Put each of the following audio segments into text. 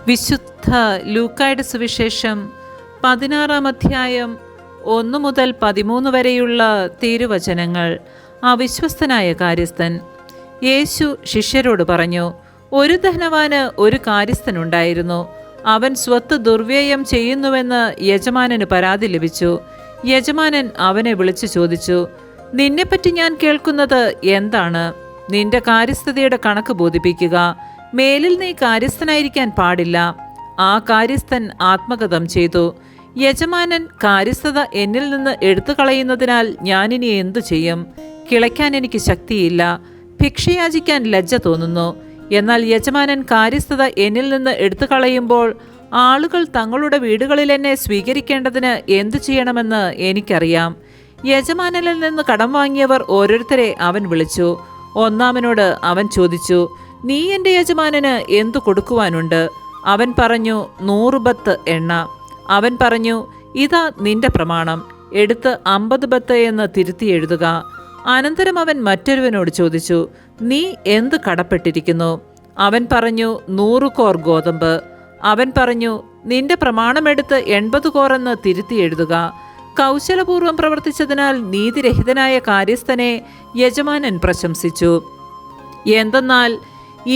വിശുദ്ധ ലൂക്കായുടെ സുവിശേഷം 16-ാം അധ്യായം 1 മുതൽ 13 വരെയുള്ള തിരുവചനങ്ങൾ. അവിശ്വസ്തനായ കാര്യസ്ഥൻ. യേശു ശിഷ്യരോട് പറഞ്ഞു, ഒരു ധനവാന് ഒരു കാര്യസ്ഥനുണ്ടായിരുന്നു. അവൻ സ്വത്ത് ദുർവ്യയം ചെയ്യുന്നുവെന്ന് യജമാനന് പരാതി ലഭിച്ചു. യജമാനൻ അവനെ വിളിച്ചു ചോദിച്ചു, നിന്നെപ്പറ്റി ഞാൻ കേൾക്കുന്നത് എന്താണ്? നിന്റെ കാര്യസ്ഥതയുടെ കണക്ക് ബോധിപ്പിക്കുക. മേലിൽ നീ കാര്യസ്ഥനായിരിക്കാൻ പാടില്ല. ആ കാര്യസ്ഥൻ ആത്മഗതം ചെയ്തു, യജമാനൻ കാര്യസ്ഥത എന്നിൽ നിന്ന് എടുത്തു കളയുന്നതിനാൽ ഞാനിനി എന്തു ചെയ്യും? കിളയ്ക്കാൻ എനിക്ക് ശക്തിയില്ല, ഭിക്ഷയാചിക്കാൻ ലജ്ജ തോന്നുന്നു. എന്നാൽ യജമാനൻ കാര്യസ്ഥത എന്നിൽ നിന്ന് എടുത്തു കളയുമ്പോൾ ആളുകൾ തങ്ങളുടെ വീടുകളിൽ എന്നെ സ്വീകരിക്കേണ്ടതിന് എന്തു ചെയ്യണമെന്ന് എനിക്കറിയാം. യജമാനനിൽ നിന്ന് കടം വാങ്ങിയവർ ഓരോരുത്തരെ അവൻ വിളിച്ചു. ഒന്നാമനോട് അവൻ ചോദിച്ചു, നീ എൻ്റെ യജമാനന് എന്തു കൊടുക്കുവാനുണ്ട്? അവൻ പറഞ്ഞു, 100 ബത്ത് എണ്ണ. അവൻ പറഞ്ഞു, ഇതാ നിന്റെ പ്രമാണം, എടുത്ത് 50 ബത്ത് എന്ന് തിരുത്തി എഴുതുക. അനന്തരം അവൻ മറ്റൊരുവനോട് ചോദിച്ചു, നീ എന്ത് കടപ്പെട്ടിരിക്കുന്നു? അവൻ പറഞ്ഞു, 100 കോർ ഗോതമ്പ്. അവൻ പറഞ്ഞു, നിന്റെ പ്രമാണമെടുത്ത് 80 കോർ എന്ന് തിരുത്തി എഴുതുക. കൗശലപൂർവ്വം പ്രവർത്തിച്ചതിനാൽ നീതിരഹിതനായ കാര്യസ്ഥനെ യജമാനൻ പ്രശംസിച്ചു. എന്തെന്നാൽ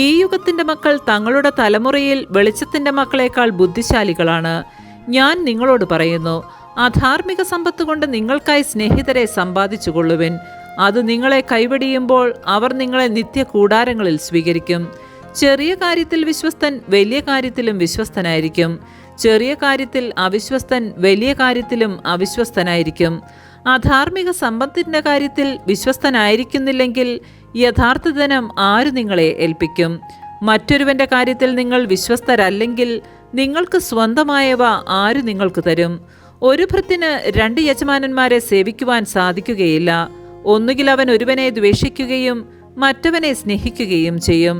ഈ യുഗത്തിൻ്റെ മക്കൾ തങ്ങളുടെ തലമുറയിൽ വെളിച്ചത്തിൻ്റെ മക്കളേക്കാൾ ബുദ്ധിശാലികളാണ്. ഞാൻ നിങ്ങളോട് പറയുന്നു, അധാർമിക സമ്പത്ത് കൊണ്ട് നിങ്ങൾക്കായി സ്നേഹിതരെ സമ്പാദിച്ചുകൊള്ളുവിൻ. അത് നിങ്ങളെ കൈവെടിയുമ്പോൾ അവർ നിങ്ങളെ നിത്യ കൂടാരങ്ങളിൽ സ്വീകരിക്കും. ചെറിയ കാര്യത്തിൽ വിശ്വസ്തൻ വലിയ കാര്യത്തിലും വിശ്വസ്തനായിരിക്കും. ചെറിയ കാര്യത്തിൽ അവിശ്വസ്തൻ വലിയ കാര്യത്തിലും അവിശ്വസ്തനായിരിക്കും. അധാർമിക സമ്പത്തിൻ്റെ കാര്യത്തിൽ വിശ്വസ്തനായിരിക്കുന്നില്ലെങ്കിൽ യഥാർത്ഥ ധനം ആര് നിങ്ങളെ ഏൽപ്പിക്കും? മറ്റൊരുവന്റെ കാര്യത്തിൽ നിങ്ങൾ വിശ്വസ്തരല്ലെങ്കിൽ നിങ്ങൾക്ക് സ്വന്തമായവ ആര് നിങ്ങൾക്ക് തരും? ഒരു ഭൃത്യന് 2 യജമാനന്മാരെ സേവിക്കുവാൻ സാധിക്കുകയില്ല. ഒന്നുകിൽ അവൻ ഒരുവനെ ദ്വേഷിക്കുകയും മറ്റവനെ സ്നേഹിക്കുകയും ചെയ്യും,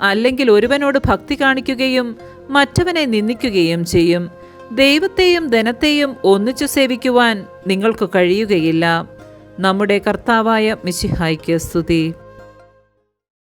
അല്ലെങ്കിൽ ഒരുവനോട് ഭക്തി കാണിക്കുകയും മറ്റവനെ നിന്ദിക്കുകയും ചെയ്യും. ദൈവത്തെയും ധനത്തെയും ഒന്നിച്ചു സേവിക്കുവാൻ നിങ്ങൾക്ക് കഴിയുകയില്ല. നമ്മുടെ കർത്താവായ മിശിഹായ്ക്ക് സ്തുതി.